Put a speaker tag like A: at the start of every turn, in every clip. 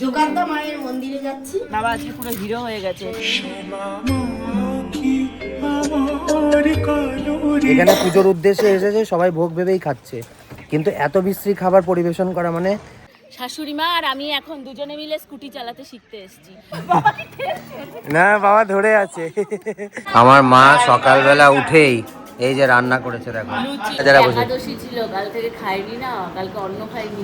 A: যোগাদ্দা মায়ের মন্দিরে যাচ্ছি।
B: বাবা আজকে পুরো হিরো হয়ে গেছে।
C: এখানে পুজোর উদ্দেশ্যে এসেছে, সবাই ভোগ ভেবেই খাচ্ছে, কিন্তু এত বিশ্রী খাবার পরিবেশন করা মানে।
B: শাশুড়ি মা আর আমি এখন দুজনে মিলে স্কুটি চালাতে শিখতে এসেছি।
C: না বাবা ধরে আছে। আমার মা সকালবেলা উঠেই এই যে রান্না করেছে দেখো।
B: একাদশী ছিল, কাল থেকে খাইনি না, কালকে অন্ন খাইনি।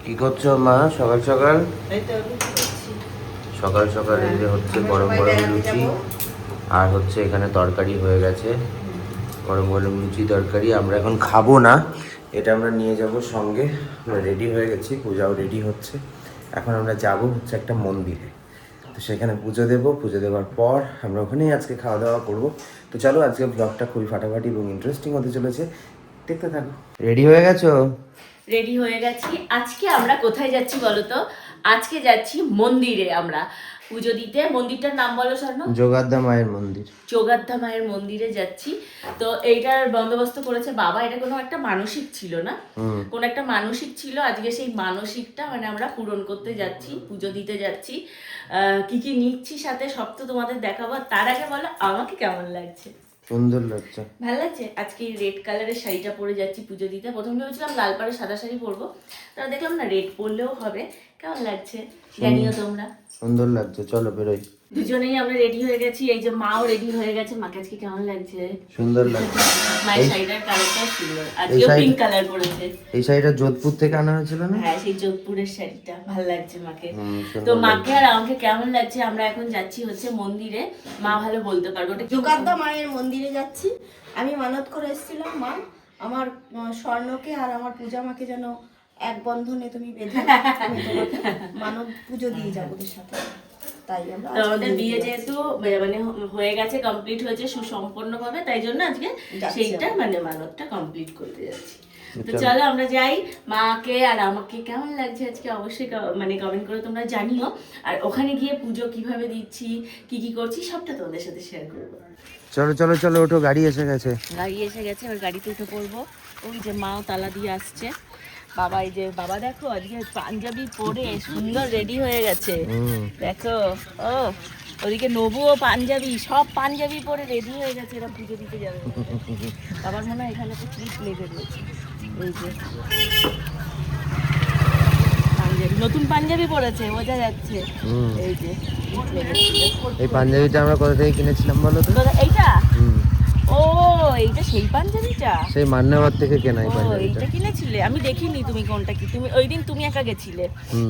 C: কি করছো মা সকাল সকাল? সকাল সকাল এই যে হচ্ছে গরম গরম লুচি, আর হচ্ছে এখানে তরকারি হয়ে গেছে, গরম গরম লুচি তরকারি। আমরা এখন খাবো না, এটা আমরা নিয়ে যাব সঙ্গে। আমরা রেডি হয়ে গেছি, পূজাও রেডি হচ্ছে। এখন আমরা যাব হচ্ছে একটা মন্দিরে, তো সেখানে পুজো দেবো। পুজো দেওয়ার পর আমরা ওখানেই আজকে খাওয়া দাওয়া করবো। তো চলো, আজকে ব্লগটা খুবই ফাটাফাটি এবং ইন্টারেস্টিং হতে চলেছে, দেখতে থাকো। রেডি হয়ে গেছো?
B: রেডি হয়ে গেছি। আজকে আমরা কোথায় যাচ্ছি বলো তো? আজকে যাচ্ছি মন্দিরে আমরা পুজো দিতে। মন্দিরটার নাম বলো স্বর্ণ?
C: যোগাদ্দা মায়ের মন্দির।
B: যোগাদ্দা মায়ের মন্দিরে যাচ্ছি। তো এইটার বন্দোবস্ত করেছে বাবা। এটা কোনো একটা মানসিক ছিল না, কোন একটা মানসিক ছিল। আজকে সেই মানসিকটা মানে আমরা পূরণ করতে যাচ্ছি, পুজো দিতে যাচ্ছি। কি কি নিচ্ছি সাথে সব তো তোমাদের দেখাবো। তার আগে বলো আমাকে কেমন লাগছে?
C: সুন্দর লাগছে,
B: ভালো লাগছে। আজকে এই রেড কালারের শাড়িটা পরে যাচ্ছি পুজো দিতে। প্রথমে ভেবেছিলাম লাল পাড়ে সাদা শাড়ি পরবো, তারপর দেখলাম না রেড পরলেও হবে। কেমন লাগছে জানিও তোমরা।
C: সুন্দর লাগছে, চলো বেরোই।
B: দুজনেই আমরা রেডি হয়ে গেছি। এই যে মাও রেডি হয়ে গেছে। মাকে আজকে কেমন লাগছে?
C: সুন্দর লাগছে।
B: মায়ের শাড়িটার কালারটা সুন্দর, আজকেও পিঙ্ক কালার পরেছে।
C: এই শাড়িটা যোধপুর থেকে আনা হয়েছিল না?
B: হ্যাঁ, সেই যোধপুরের শাড়িটা ভালো লাগছে মাকে। তো মাকে আর আমাকে কেমন লাগছে? আমরা এখন যাচ্ছি হচ্ছে মন্দিরে। মা ভালো বলতে পারবো।
A: যোগাদ্দা মায়ের মন্দিরে যাচ্ছি। আমি মানত করে এসেছিলাম, মা আমার স্বর্ণকে আর আমার পূজা মাকে যেন এক বন্ধনে তুমি বেঁধে, আমি তোমাকে মানত পুজো দিয়ে যাবো ওদের সাথে। তাই আমরা
B: আমাদের বিয়ে যেহেতু মানে হয়ে গেছে, কমপ্লিট হয়েছে সুসম্পন্ন ভাবে, তাই জন্য আজকে সেইটা মানে মানতটা কমপ্লিট করতে যাচ্ছি। তো চলো আমরা যাই। মাকে আর আমাকে কেমন লাগছে আজকে অবশ্যই মানে কমেন্ট করে তোমরা জানিও। আর ওখানে গিয়ে পুজো কিভাবে দিচ্ছি, কি কি করছি সবটা তোমাদের সাথে শেয়ার করবো।
C: চলো চলো চলো, ওঠো, গাড়ি এসে গেছে।
B: গাড়ি এসে গেছে, এবার গাড়িতে উঠে পড়বো। ওই যে মাও তালা দিয়ে আসছে। বাবা, এই যে বাবা দেখো আজকে পাঞ্জাবি পরে সুন্দর রেডি হয়ে গেছে। দেখো, ও ওদিকে নবুও পাঞ্জাবি, সব পাঞ্জাবি পরে রেডি হয়ে গেছে। এরা পুজো দিতে যাবে। বাবার মনে হয় এখানে তো ক্লিপ লেগে রয়েছে। এই যে পাঞ্জাবি, নতুন পাঞ্জাবি পরেছে, বোঝা যাচ্ছে। এই যে
C: এই পাঞ্জাবিটা আমরা কোথা থেকে কিনেছিলাম বলো তো?
B: এইটা, ও এইটা সেই পাঞ্জাবিটা
C: সেই মান্যবর থেকে কেনা। এই পাঞ্জাবিটা
B: এইটা কিনেছিলে? আমি দেখিনি তুমি কোনটা কি। তুমি ওই দিন তুমি একা গেছিলে।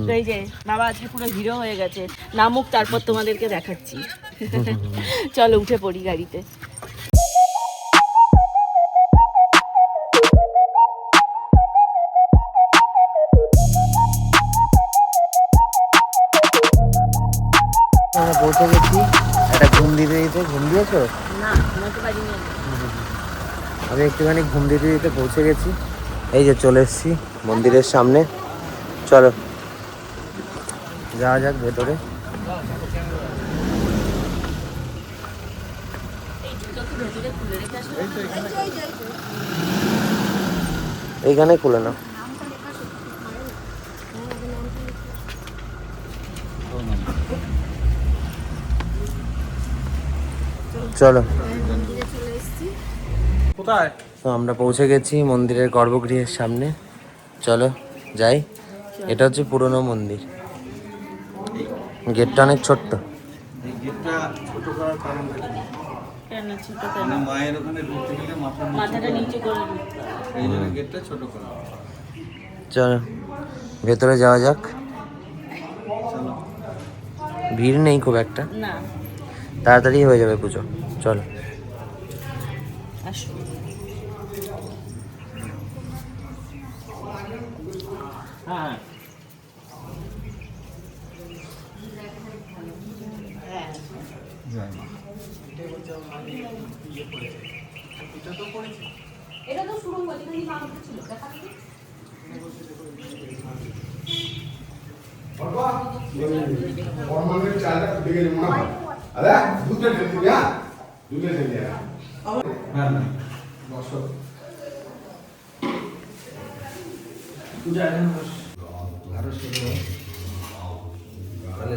B: তো এই যে বাবা আজকে পুরো হিরো হয়ে গেছে। নামুক, তারপর তোমাদেরকে দেখাচ্ছি। চলো উঠে পড়ি গাড়িতে।
C: আমরা পৌঁছে গেছি। একটা ঘুম দিতে দিতে, ঘুম দিয়েছো?
B: না, ঘুমাতে পারিনি
C: আমি একটুখানি ঘুম দিতে দিতে পৌঁছে গেছি। এই যে চলে এসেছি মন্দিরের সামনে। চলো যাওয়া যাক ভেতরে। এইখানে খুলে নাও। চলো,
D: কোথায়?
C: তো আমরা পৌঁছে গেছি মন্দিরের গর্ভগৃহের সামনে। চলো যাই। এটা হচ্ছে পুরনো মন্দির। গেটটা অনেক ছোট্ট।
D: এই গেটটা ছোট করার কারণ কি?
B: কেন ছোট?
D: মানে মায়ের ওখানে ঢুকতে গেলে
B: মাথাটা নিচে করে
D: এই জন্য গেটটা ছোট করা।
C: চলো ভেতরে যাওয়া যাক। ভিড় নেই খুব একটা,
B: না,
C: তাড়াতাড়ি হয়ে যাবে পুজো। চলো
B: আসো।
D: হ্যাঁ,
B: এটা তো শুরু হয়েছে, কিন্তু মা ছিল দেখা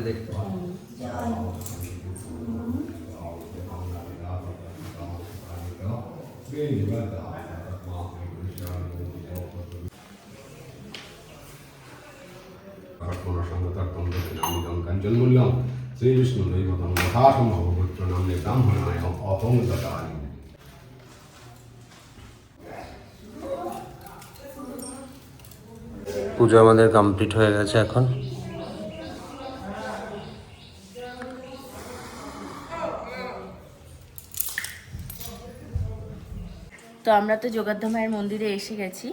C: দেখতে পাবো।
E: কাঞ্চনমূল্যম শ্রীবিষ্ণু দৈবতম যথাসম্ভব পুত্র নামে ব্রাহ্মণায় অহং দদামি।
C: পুজো আমাদের কমপ্লিট হয়ে গেছে এখন।
B: তো আমরা তো জগদ্ধাম মায়ের মন্দিরে এসে গেছি,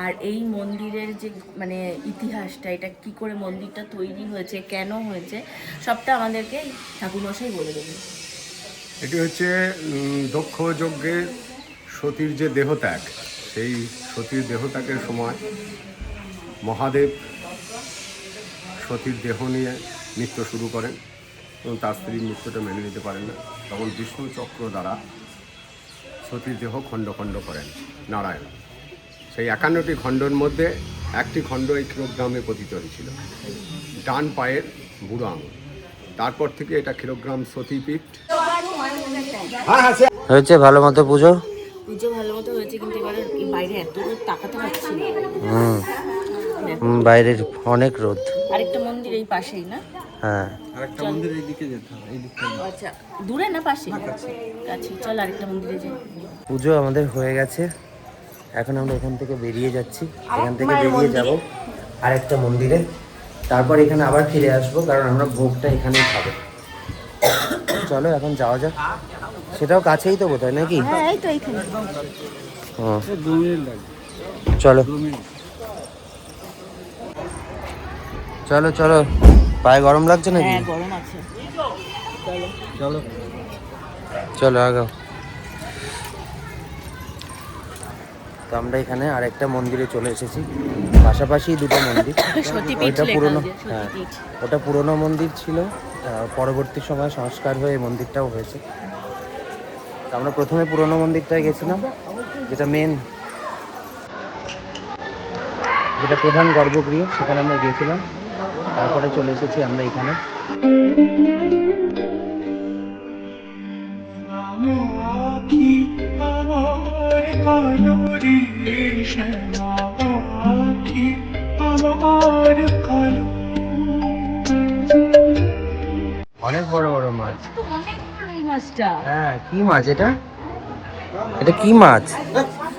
B: আর এই মন্দিরের যে মানে ইতিহাসটা, এটা কি করে মন্দিরটা তৈরি হয়েছে, কেন হয়েছে, সবটা আমাদেরকে ঠাকুরমশাই বলে দেবেন।
E: এটি হচ্ছে দক্ষ যজ্ঞের সতীর যে দেহত্যাগ, সেই সতীর দেহত্যাগের সময় মহাদেব সতীর দেহ নিয়ে নৃত্য শুরু করেন এবং তার স্ত্রীর মৃত্যুটা মেনে নিতে পারেন না। তখন বিষ্ণু চক্র দ্বারা সতীর দেহ খণ্ড খণ্ড করেন নারায়ণ। সেই 51টি খণ্ডের মধ্যে একটি খণ্ড এই ক্ষীরগ্রামে পতিত হয়েছিল, ডান পায়ের বুড়ো আঙুল। তারপর থেকে এটা ক্ষীরগ্রাম সতীপীঠ।
C: হয়েছে ভালো মতো পুজো?
B: পুজো ভালো মতো হয়েছে, কিন্তু এবারে এই বাইরে এত রোদ তাকাতে পারছি না।
C: বাইরের অনেক রোদ।
B: আরেকটা মন্দির এই পাশেই না?
C: হ্যাঁ,
D: আরেকটা মন্দির এইদিকে যেতে হবে, এই দিকটা
B: আচ্ছা, দূরে না পাশে? কাছে। চল আরেকটা মন্দিরে যাই।
C: পুজো আমাদের হয়ে গেছে, এখন আমরা এখান থেকে বেরিয়ে যাচ্ছি। এখান থেকে বেরিয়ে যাব আরেকটা মন্দিরে, তারপর এখানে আবার ফিরে আসবো, কারণ আমরা ভোগটা এখানেই খাবো। চলো এখন যাওয়া যাক। সেটাও কাছেই তো বোধহয় নাকি?
A: হ্যাঁ, এই তো এইখানে।
C: হুম,
D: 2 মিনিট লাগবে।
C: চলো
D: 2 মিনিট।
C: চলো চলো। পায়ে গরম লাগছে নাকি?
B: হ্যাঁ, গরম আছে।
D: চলো
C: চলো আগাও। তো আমরা এখানে আরেকটা মন্দিরে চলে এসেছি, পাশাপাশি দুটো মন্দির।
B: সতীপীঠ
C: ওটা
B: লেখা
C: পুরনো,
B: আছে,
C: হ্যাঁ
B: সতীপীঠ।
C: ওটা পুরনো মন্দির ছিল, পরবর্তী সময় সংস্কার হয়ে এই মন্দিরটাও হয়েছে। তো আমরা প্রথমে পুরনো মন্দিরটায় গেছিলাম, যেটা মেন, যেটা প্রধান গর্ভগৃহ, সেখানে আমরা গিয়েছিলাম। তারপরে চলে এসেছি আমরা এখানে। অনেক বড় বড় মাছ।
B: এই মাছটা
C: হ্যাঁ, কি মাছ এটা? এটা কি মাছ?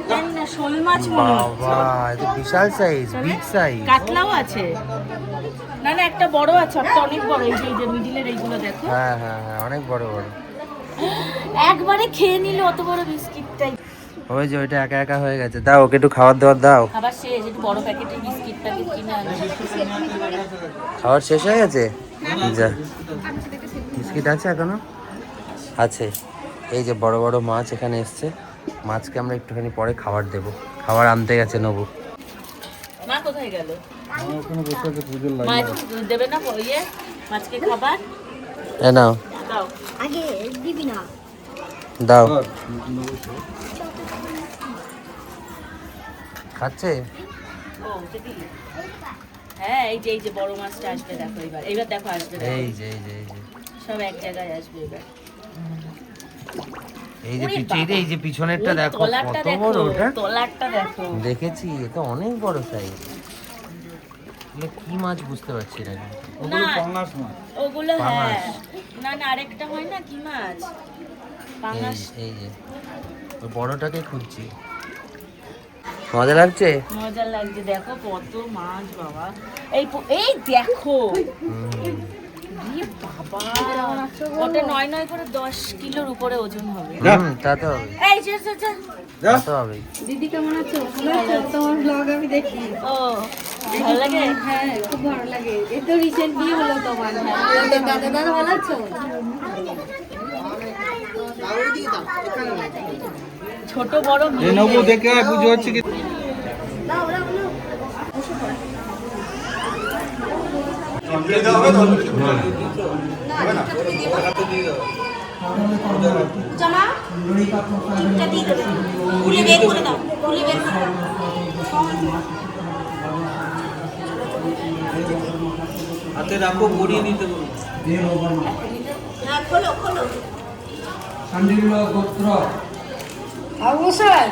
B: জানি না, শোল মাছ মনে হচ্ছে।
C: বাবা, এটা বিশাল সাইজ, বিগ সাইজ।
B: কাতলাও আছে। না না, একটা বড় আছে, একটা অনেক বড়। এই যে মিডিলের এইগুলো দেখো।
C: হ্যাঁ হ্যাঁ হ্যাঁ, অনেক বড় বড়।
B: একবারে খেয়ে নিল অত বড় বিস্কিটটাই।
C: ওই যে ওইটা একা একা হয়ে গেছে, দাও ওকে একটু খাবার দাবার দাও।
B: আবার শেষ, একটু বড় প্যাকেটের বিস্কিট প্যাকেট কিনে আনছি।
C: খাবার শেষ হয়ে গেছে? যা, বিস্কিট আছে এখনো? আছে। এই যে বড় বড় মাছ এখানে এসছে, মাছকে আমরা একটুখানি পরে খাবার দেব। খাবার আনতে গেছে নবু।
B: মা কোথায় গেল?
D: ওখানে বসে আছে পুজোর লাইন।
B: মা দেবে না ইয়ে মাছকে খাবার?
C: এ নাও,
B: দাও।
A: আগে দিবি না।
C: দাও। খাচ্ছে?
B: ও, দিবি? হ্যাঁ, এই যে বড় মাছটা আসবে, দেখো এবার। এবার দেখো আসবে, দেখো।
C: এই যে এই যে এই যে
B: সব এক জায়গায় আসবে এবার।
C: এই যে
B: ওরে
C: পিছনে,
B: বাবা।
C: এই যে পিছনেরটা
B: ওই
C: দেখো
B: তলারটা
C: কত
B: দেখো,
C: বড় ওটা।
B: তলারটা দেখো।
C: দেখেছি, এটা অনেক বড় সাইজ। কি মাছ বুঝতে পারছি না।
B: না,
D: পাঙাশ মাছ।
B: ওগুলো হ্যাঁ।
C: পাঙাশ।
B: না না, আরেকটা হয় না কি মাছ? পাঙাশ।
C: এই যে ওই বড়টাকে খুঁজছি। মজা লাগছে?
B: মজা লাগছে, দেখো কত মাছ বাবা। এই দেখো। ইয়ে বাবা, ওটা 9 করে 10 কিলোর উপরে ওজন হবে।
C: তা তো হবে,
B: এই যে যে যে।
C: তা তো হবে।
A: দিদি কেমন আছো? তোমার ব্লগ আমি দেখি।
B: ও, ভালো লাগে?
A: হ্যাঁ, খুব ভালো লাগে। এই তো রিসেন্ট বিয়ে হলো তোমার। দাদা ভালো আছো?
B: ছোট বড়
D: এই
B: মিলিয়ে।
D: নবু দেখে পুজো হচ্ছে কি?
A: জামা টিপটা দিয়ে দেবে। খুলে বের করে দাও, খুলে বের করে দাও।
D: হাতে রাখো, গড়িয়ে নিতে বলো।
A: হ্যাঁ খোলো খোলো।
F: অবশ্যই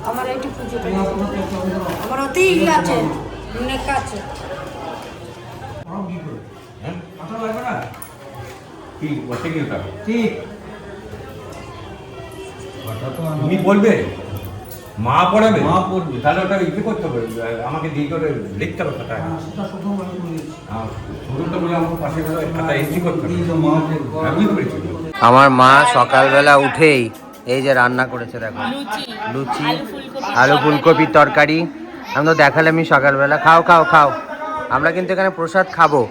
F: আমার একটু পুজো আমার অতিই আছে অনেক আছে।
E: তুমি বলবে মা পড়াবে?
D: মা পড়বে।
E: তাহলে ওটা ইয়ে করতে হবে, আমাকে দিয়ে করে লিখতে হবে খাতায়। শুরুটা বলে আমার পাশে খাতায় এন্ট্রি করতে হবে। হ্যাঁ, বুঝতে পেরেছি।
C: আমার মা সকালবেলা উঠেই এই যে রান্না করেছে দেখো, লুচি, আলু ফুলকপির তরকারি। আমি তো দেখালাম সকালবেলা। খাও খাও খাও। আমরা কিন্তু এখানে প্রসাদ খাবো,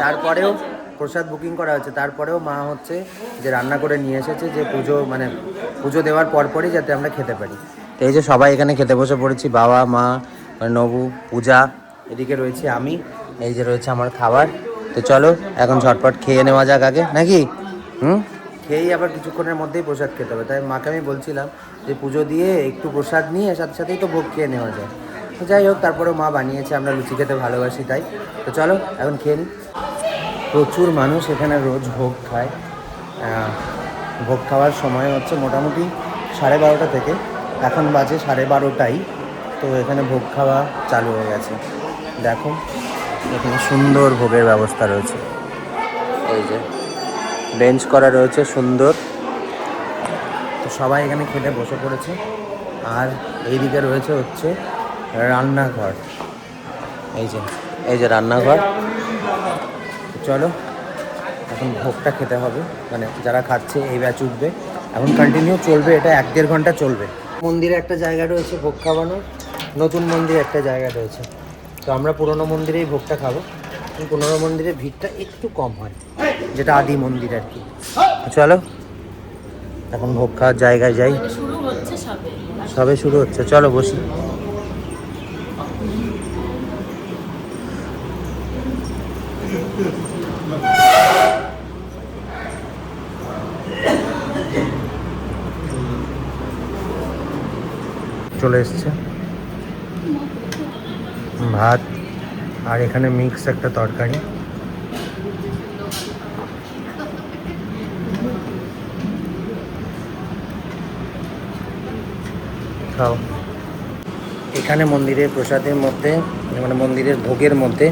C: তারপরেও প্রসাদ বুকিং করা হচ্ছে, তারপরেও মা হচ্ছে যে রান্না করে নিয়ে এসেছে যে পুজো মানে পুজো দেওয়ার পরপরই যাতে আমরা খেতে পারি। তো এই যে সবাই এখানে খেতে বসে পড়েছি, বাবা মা নবু পূজা, এদিকে রয়েছে আমি, এই যে রয়েছে আমার খাবার। তো চলো এখন ঝটপট খেয়ে নেওয়া যাক আগে, নাকি? খেয়েই আবার কিছুক্ষণের মধ্যেই প্রসাদ খেতে হবে। তাই মাকে আমি বলছিলাম যে পুজো দিয়ে একটু প্রসাদ নিয়ে সাথে সাথেই তো ভোগ খেয়ে নেওয়া যায়। তো যাই হোক, তারপরেও মা বানিয়েছে, আমরা লুচি খেতে ভালোবাসি তাই। তো চলো এখন খেয়ে নিই। প্রচুর মানুষ এখানে রোজ ভোগ খায়। ভোগ খাওয়ার সময় হচ্ছে মোটামুটি 12:30 থেকে, এখন বাজে 12:30টাই। তো এখানে ভোগ খাওয়া চালু হয়ে গেছে। দেখো এখানে সুন্দর ভোগের ব্যবস্থা রয়েছে, এই যে বেঞ্চ করা রয়েছে সুন্দর। তো সবাই এখানে খেতে বসে পড়েছে। আর এইদিকে রয়েছে হচ্ছে রান্নাঘর, এই যে রান্নাঘর। চলো এখন ভোগটা খেতে হবে, মানে যারা খাচ্ছে এই ব্যাচ উঠবে, এখন কন্টিনিউ চলবে, এটা 1-1.5 ঘন্টা চলবে। মন্দিরে একটা জায়গা রয়েছে ভোগ খাওয়ানোর, নতুন মন্দিরে একটা জায়গা রয়েছে। তো আমরা পুরনো মন্দিরেই ভোগটা খাবো। পুরনো মন্দিরে ভিড়টা একটু কম হয়, যেটা আদি মন্দির আর কি। চলো এখন ভোগ খাওয়ার জায়গায় যাই।
B: শুরু হচ্ছে
C: সবে শুরু হচ্ছে, চলো বসি। চলে এসছে ভাত, আর এখানে মিক্স একটা তরকারি। খাও। এখানে মন্দিরের প্রসাদের মধ্যে মানে মন্দিরের ভোগের মধ্যে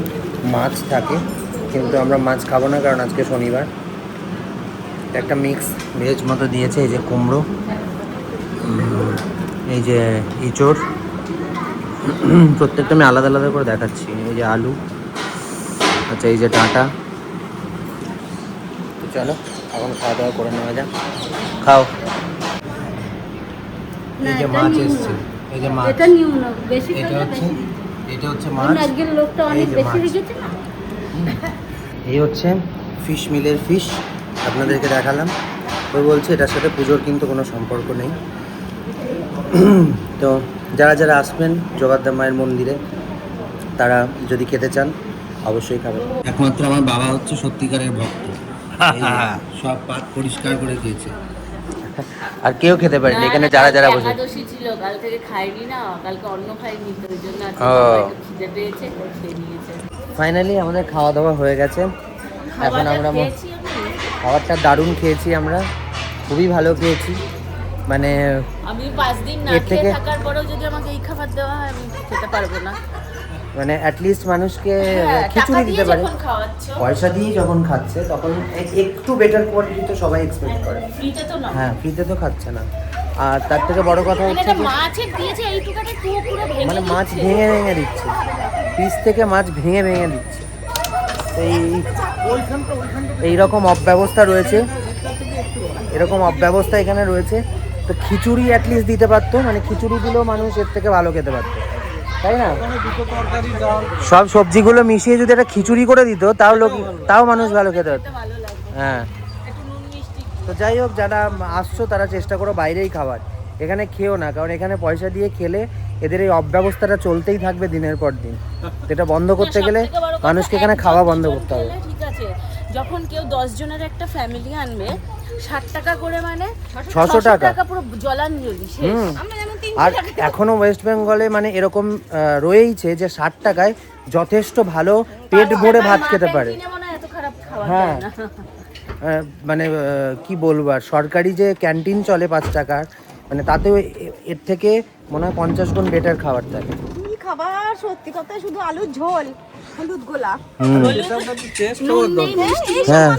C: মাছ থাকে, কিন্তু আমরা মাছ খাবো না কারণ আজকে শনিবার। একটা মিক্স ভেজ মতো দিয়েছে, এই যে কুমড়ো, এই যে ইঁচড়, প্রত্যেকটা আমি আলাদা আলাদা করে দেখাচ্ছি। এই যে আলু, আচ্ছা এই যে ডাঁটা। তো চলো এখন খাওয়া দাওয়া করে নেওয়া যাক। খাও। এই যে মাছ এসছে, এই যে মাছ,
F: এটা নিও না বেশি
C: এটা হচ্ছে মাছ।
F: আজকের লোকটা অনেক বেশি রেখেছে না।
C: এই হচ্ছে ফিশ মিলের ফিশ, আপনাদেরকে দেখালাম। ওই বলছে এটার সাথে পুজোর কিন্তু কোনো সম্পর্ক নেই। তো যারা যারা আসবেন জগদ্দা মায়ের মন্দিরে, তারা যদি খেতে চান অবশ্যই খাবেন। একমাত্র আমার বাবা হচ্ছে সত্যিকারের ভক্ত, সব পাত পরিষ্কার করে খেয়েছে, আর কেউ খেতে পারেনি এখানে যারা যারা বসে।
B: একাদশী ছিল, কাল থেকে খাইনি না, কালকে অন্ন খাইনি, তো ওই জন্য আজকে
C: ও।
B: বাবা একটু খিদে পেয়েছে, তো খেয়ে নিয়েছে।
C: ফাইনালি আমাদের খাওয়া দাওয়া হয়ে গেছে। এখন
B: খাবারটা
C: আমরা
B: খেয়েছি আমি।
C: খাবারটা দারুণ খেয়েছি, আমরা খুবই ভালো খেয়েছি। মানে
B: আমি 5 দিন না
C: এর
B: খেয়ে
C: থেকে-
B: থাকার পরেও যদি আমাকে এই খাবার দেওয়া হয় আমি খেতে পারবো না।
C: মানে অ্যাটলিস্ট মানুষকে
B: হ্যাঁ,
C: খিচুড়ি
B: টাকা দিয়ে
C: দিতে পারে।
B: যখন খাওয়াচ্ছ,
C: পয়সা দিয়ে যখন খাচ্ছে তখন একটু বেটার কোয়ালিটি তো সবাই এক্সপেক্ট করে।
B: ফ্রিতে তো না।
C: হ্যাঁ, ফ্রিতে তো খাচ্ছে না। আর তার থেকে বড় কথা
B: মানে
C: হচ্ছে
B: এটা
C: যে
B: মাছের দিয়েছে এইটুকাটা পুরো ভেঙে
C: মানে মাছ
B: দিচ্ছে।
C: ভেঙে ভেঙে দিচ্ছে, পিস থেকে মাছ ভেঙে ভেঙে দিচ্ছে। এইরকম অব্যবস্থা রয়েছে, এরকম অব্যবস্থা এখানে রয়েছে। তো খিচুড়ি অ্যাটলিস্ট দিতে পারতো, মানে খিচুড়ি দিলেও মানুষ এর থেকে ভালো খেতে পারতো, তাই না? সব সবজিগুলো মিশিয়ে যদি একটা খিচুড়ি করে দিত তাও মানুষ ভালো খেতে পারতো।
B: ভালো লাগবে
C: হ্যাঁ,
B: একটু নুন মিষ্টি।
C: তো যাই হোক, যারা আসছো তারা চেষ্টা করো বাইরেই খাবার, এখানে খেও না, কারণ এখানে পয়সা দিয়ে খেলে এদের এই অব্যবস্থাটা চলতেই থাকবে দিনের পর দিন। এটা বন্ধ করতে গেলে
B: সবথেকে বড় কথা,
C: মানুষকে এখানে খাওয়া বন্ধ
B: একজন
C: করতে হবে।
B: খেলে ঠিক আছে, যখন কেউ 10 জনের একটা ফ্যামিলি আনবে 60 টাকা করে, মানে
C: 600 টাকা।
B: পুরো জলাঞ্জলি শেষ।
C: হুম।
A: আমরা যেমন 3
C: আর এখনো ওয়েস্ট বেঙ্গলে মানে এরকম রয়েইছে যে 60 টাকায় যথেষ্ট ভালো পেট ভরে ভাত খেতে পারে।
B: এত খারাপ খাওয়া
C: হ্যাঁ।
B: যায় না।
C: মানে কি বলবো আর, সরকারি যে ক্যান্টিন চলে 5 টাকার, মানে তাতেও এর থেকে মনে হয় 50 গুণ বেটার খাবার থাকে।
A: কি খাবার, সত্যি কথা, শুধু আলুর ঝোল, হলুদ গোলা।
B: নুন নেই, মিষ্টি নেই,
C: হ্যাঁ।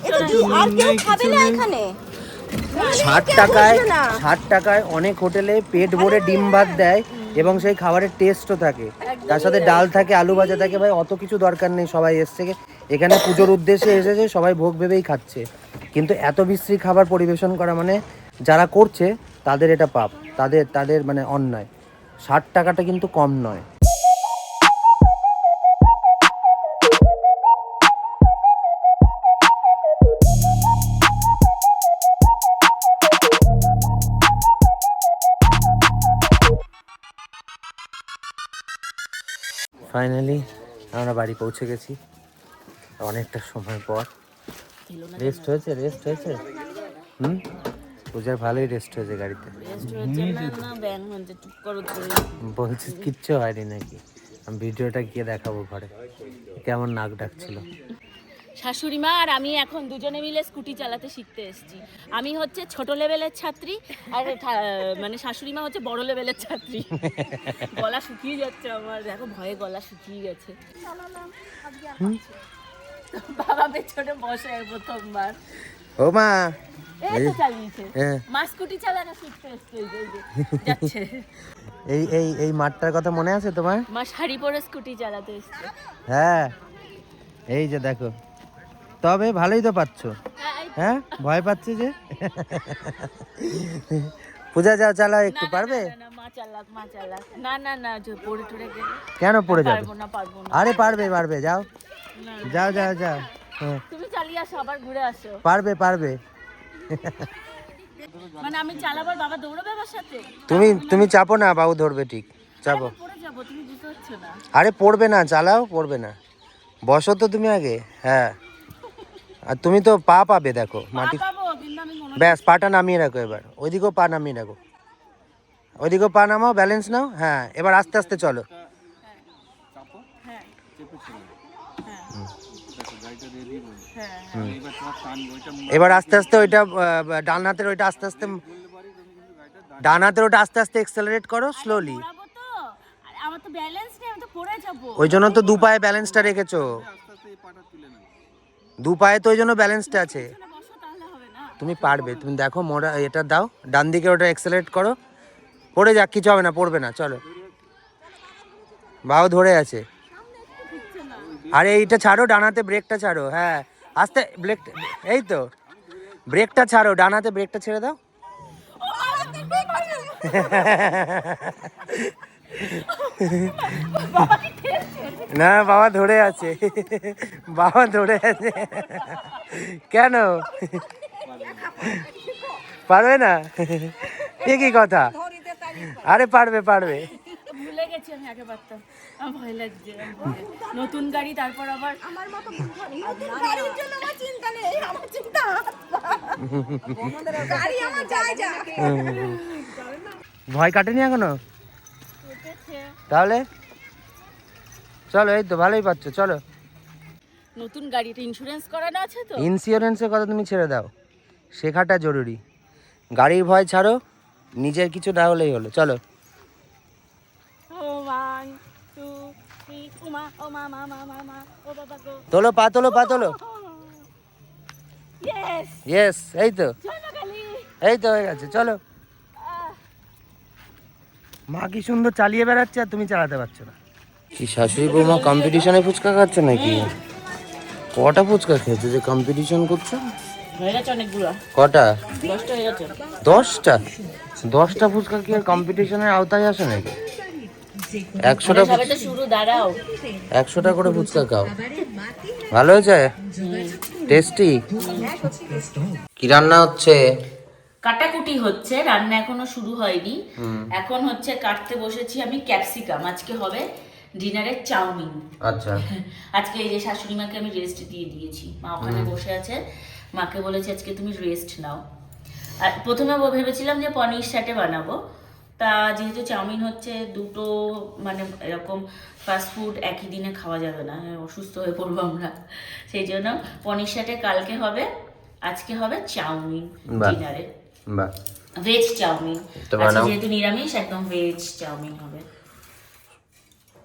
A: এটা কি আর কেউ খাবে না এখানে?
C: 60 টাকায় 60 টাকায় অনেক হোটেলে পেট ভরে ডিম ভাত দেয় এবং সেই খাবারের টেস্টও থাকে, তার সাথে ডাল থাকে, আলু ভাজা থাকে। ভাই অত কিছু দরকার নেই, সবাই এসছে এখানে পুজোর উদ্দেশ্যে এসেছে, সবাই ভোগ ভেবেই খাচ্ছে। কিন্তু এত বিশ্রী খাবার পরিবেশন করা মানে যারা করছে তাদের এটা পাপ, তাদের মানে অন্যায়। 60 টাকাটা কিন্তু কম নয়। ফাইনালি আমরা বাড়ি পৌঁছে গেছি অনেকটা সময় পর। রেস্ট হয়েছে হুম, পূজার ভালোই রেস্ট হয়েছে গাড়িতে। বলছি কিচ্ছু হয়নি নাকি? আমি ভিডিওটা গিয়ে দেখাবো ঘরে কেমন নাক ডাকছিল।
B: শাশুড়ি মা আর আমি এখন দুজনে মিলে স্কুটি চালাতে শিখতে এসেছি। আমি হচ্ছে ছোট লেভেলের ছাত্রী আর মানে শাশুড়ি মা হচ্ছে বড় লেভেলের ছাত্রী। গলা শুকিয়ে যাচ্ছে আমার, দেখো ভয়ে গলা শুকিয়ে গেছে। বাবা পেছনে বসে প্রথমবার।
C: ও মা,
B: এই তো চালিয়েছে
C: হ্যাঁ।
B: মা স্কুটি চালানো শিখতে এসেছে, এই যে যাচ্ছে।
C: এই মাঠটার কথা মনে আছে তোমার?
B: মা শাড়ি পরে স্কুটি চালাতে এসেছে।
C: হ্যাঁ, এই যে দেখো, তবে ভালোই তো পাচ্ছ। হ্যাঁ, ভয় পাচ্ছে যে। পূজা যাও, চালাও একটু, পারবে?
B: না মা চালাক না না না, যে পড়ে টরে গেলে
C: কেন পড়ে যাবে?
B: পারবো না।
C: আরে পারবে, যাও যাও। হ্যাঁ,
B: তুমি চালিয়ে আসো, আবার ঘুরে আসো।
C: পারবে।
B: মানে আমি চালাবার, বাবা দৌড়াবে আমার সাথে।
C: তুমি চাপো না, বাবু ধরবে, ঠিক চাপো।
B: পড়ে যাবো, তুমি বুঝতে পারছো না।
C: আরে পড়বে না, চালাও, পড়বে না। বসো তো তুমি আগে। হ্যাঁ, আর তুমি তো পা পাবে, দেখো মাটি।
B: পাবো কিন্তু আমি মনে
C: ব্যাস, পাটা নামিয়ে রাখো এবার, ওইদিকেও পা নামিয়ে রাখো, ওইদিকেও পা নামাও, ব্যালেন্স নাও। হ্যাঁ, এবার আস্তে আস্তে চলো। এবার আস্তে আস্তে ওইটা ডান হাতের ওইটা আস্তে আস্তে এক্সেলারেট করো স্লোলি।
B: পড়াবো তো, আর আমার তো ব্যালেন্স নেই, আমি তো পড়ে যাবো।
C: ওই জন্য তো দু পায়ে ব্যালেন্সটা রেখেছো, দু পায়ে তো ওই জন্য ব্যালেন্সটা আছে।
B: বসো তাহলে হবে না।
C: তুমি পারবে, তুমি দেখো মোড়া এটা দাও, ডান দিকে ওটা এক্সেলারেট করো, পড়ে যাক, কিছু হবে না, পড়বে না, চলো। বাও ধরে আছে। আরে এইটা ছাড়ো, ডানাতে ব্রেকটা ছাড়ো। হ্যাঁ, আস্তে ব্রেক, এই তো ব্রেকটা ছাড়ো, ডানাতে ব্রেকটা ছেড়ে দাও। না, বাবা ধরে আছে, কেন পারবে না? এ কি কথা? আরে পারবে।
B: ভুলে গেছি আমি, আগে পারতাম। আমার ভয় লাগছে। নতুন গাড়ি, তারপর আবার
A: আমার মতো গাড়ির জন্য আমার চিন্তা নেই, আমার চিন্তা গাড়ি আমার যায়।
C: ভয় কাটেনি এখনো? তাহলে চলো, এই তো ভালোই পাচ্ছ, চলো।
B: নতুন গাড়িটা ইন্স্যুরেন্স করানো আছে তো।
C: ইন্স্যুরেন্সের কথা তুমি ছেড়ে দাও, শেখাটা জরুরি। গাড়ির ভয় ছাড়ো, নিজের কিছু না হলেই হলো, চলো।
B: One, two, three, ও মা, ও বাবা গো।
C: তোলো, পা তোলো।
B: Yes!
C: ইয়েস, এই তো
B: জয়মাকালী!
C: হয়ে গেছে, চলো। মা কি সুন্দর চালিয়ে বেড়াচ্ছে আর তুমি চালাতে পারছো না। কি শাশুড়ি বৌমা কম্পিটিশনে ফুচকা খাচ্ছে নাকি? কটা ফুচকা খেয়েছো যে কম্পিটিশন করছো?
B: হয়ে গেছে অনেকগুলো।
C: কটা?
B: 10টা হয়ে গেছে।
C: 10টা ফুচকা কি আর কম্পিটিশনের আওতায় আসে নাকি? 100টা
B: সবে তো শুরু, দাঁড়াও।
C: 100টা করে ফুচকা খাও। ভালো হয়েছে? টেস্টি? কি রান্না হচ্ছে?
B: কাটাকুটি হচ্ছে, রান্না এখনো শুরু হয়নি। এখন হচ্ছে কাটতে বসেছি আমি ক্যাপসিকাম। আজকে হবে ডিনারের চাউমিন।
C: আচ্ছা।
B: আজকে এই যে শাশুড়ি মাকে আমি রেস্ট দিয়ে দিয়েছি, মা ওখানে বসে আছে। মাকে বলেছি আজকে তুমি রেস্ট নাও। আর প্রথমে ভেবেছিলাম যে পনির স্যাটে বানাবো, তা যেহেতু চাউমিন হচ্ছে দুটো মানে এরকম ফাস্টফুড একই দিনে খাওয়া যাবে না, অসুস্থ হয়ে পড়বো আমরা। সেই জন্য পনির সাথে কালকে হবে, আজকে হবে চাউমিন
C: বাহ।
B: ডিনারে,
C: বাহ,
B: ভেজ চাউমিন।
C: তো
B: আজকে
C: বানাও।
B: যেহেতু নিরামিষ, একদম ভেজ চাউমিন হবে।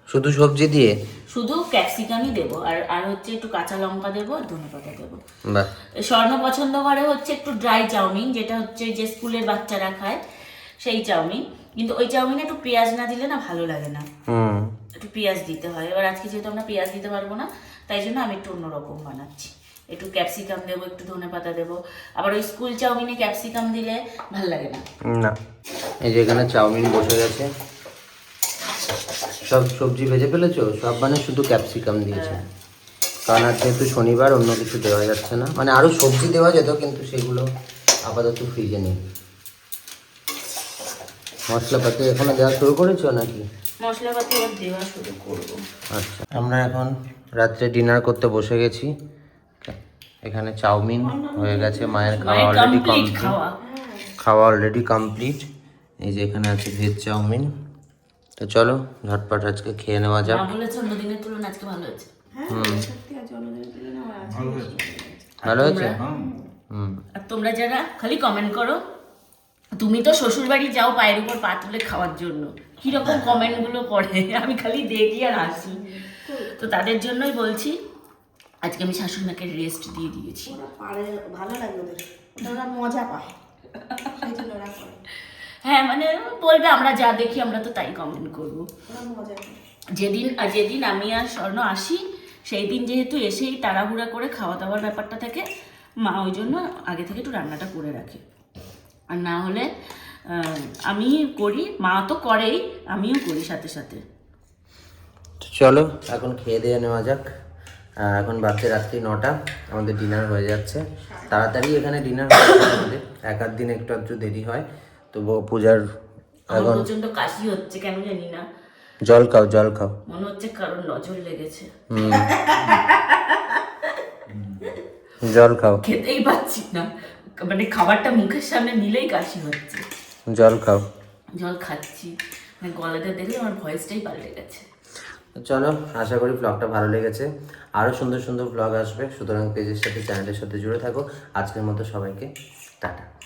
C: শুধু সবজি দিয়ে?
B: শুধু ক্যাপসিকামই দেবো, আর হচ্ছে একটু কাঁচা লঙ্কা দেবো, আর ধনেপাতা দেবো।
C: বাহ,
B: স্বর্ণ পছন্দ করে হচ্ছে একটু ড্রাই চাউমিন, যেটা হচ্ছে যে স্কুলের বাচ্চারা খায় সেই চাউমিন, কিন্তু ওই চাউমিনে একটু পেঁয়াজ না দিলে না ভালো লাগে না,
C: হুম,
B: একটু পেঁয়াজ দিতে হয়। এবার আজকে যেহেতু আমরা পেঁয়াজ দিতে পারবো না, তাই জন্য আমি একটু অন্যরকম বানাচ্ছি, একটু ক্যাপসিকাম দেবো, একটু ধনেপাতা দেবো। আবার ওই স্কুল চাউমিনে ক্যাপসিকাম দিলে ভাল লাগে না।
C: না। এই যে এখানে চাউমিন বসে গেছে, সব সবজি ভেজে ফেলেছো সব, মানে শুধু ক্যাপসিকাম দিয়েছে। কারণ আর যেহেতু শনিবার অন্য কিছু দেওয়া যাচ্ছে না, মানে আরও সবজি দেওয়া যেত কিন্তু সেগুলো আপাতত ফ্রিজে নেই। মশলাপাতি এখনো দেওয়া শুরু করেছো নাকি?
B: মশলাপাতি এবার দেওয়া শুরু করবো।
C: আচ্ছা, আমরা এখন রাত্রে ডিনার করতে বসে গেছি। এখানে চাউমিন হয়ে গেছে, মায়ের খাওয়া অলরেডি
B: কমপ্লিট
C: কমপ্লিট,
B: খাওয়া।
C: খাওয়া অলরেডি কমপ্লিট। এই যে এখানে আছে ভেজ চাউমিন। তো চলো ঝটপট আজকে খেয়ে নেওয়া যাক।
B: মা বলেছে অন্য দিনের তুলনায় আজকে ভালো হয়েছে।
A: হ্যাঁ সত্যি আজ অন্যদিনের তুলনায় আমার আজকে বেশি ভালো লাগছে।
C: ভালো হয়েছে?
B: তোমরা?
C: হুম।
B: আর তোমরা যারা খালি কমেন্ট করো, তুমি তো শ্বশুর বাড়ি যাও পায়ের উপর পা তুলে খাওয়ার জন্য, কিরকম কমেন্ট গুলো করে আমি খালি দেখি আর হাসি। তো তাদের জন্যই বলছি, আজকে আমি শাশুড়ি মাকে রেস্ট দিয়ে দিয়েছি।
A: ওরা পারে, ভালো লাগে ওদের, ওরা মজা পায়, সেই জন্য ওরা করে,
B: হ্যাঁ মানে বলবে আমরা যা দেখি আমরা তো তাই কমেন্ট করবো।
A: ওরা মজা পায়।
B: যেদিন আমি আর স্বর্ণ আসি, সেই দিন যেহেতু এসেই তাড়াহুড়া করে খাওয়া দাওয়ার ব্যাপারটা থাকে, মা ওই জন্য আগে থেকে একটু রান্নাটা করে রাখে। আর না হলে আমি করি, মা তো করেই, আমিও করি সাথে সাথে।
C: তো চলো এখন খেয়ে দিয়ে নেওয়া যাক। এখন বাজছে রাত্রি 9টা, আমাদের ডিনার হয়ে যাচ্ছে তাড়াতাড়ি। এখানে ডিনার হয়ে যাচ্ছে আমাদের, এক আধ দিন একটু আধটু দেরি হয়। তো পূজার
B: আমার
C: এখন
B: প্রচন্ড কাশি হচ্ছে, কেন জানি না,
C: জল খাও, জল খাও।
B: মনে হচ্ছে কারোর নজর লেগেছে।
C: হুম, জল খাও,
B: খেতেই পাচ্ছি না, মানে খাবারটা মুখের সামনে নিলেই কাশি হচ্ছে।
C: জল খাও।
B: জল খাচ্ছি, মানে গলাটা দেখলে আমার ভয়েসটাই পাল্টে গেছে।
C: চলো, আশা করি ব্লগটা ভালো লেগেছে। আরও সুন্দর সুন্দর ব্লগ আসবে, সুতরাং পেজের সাথে চ্যানেলের সাথে জুড়ে থাকো। আজকের মতো সবাইকে টাটা।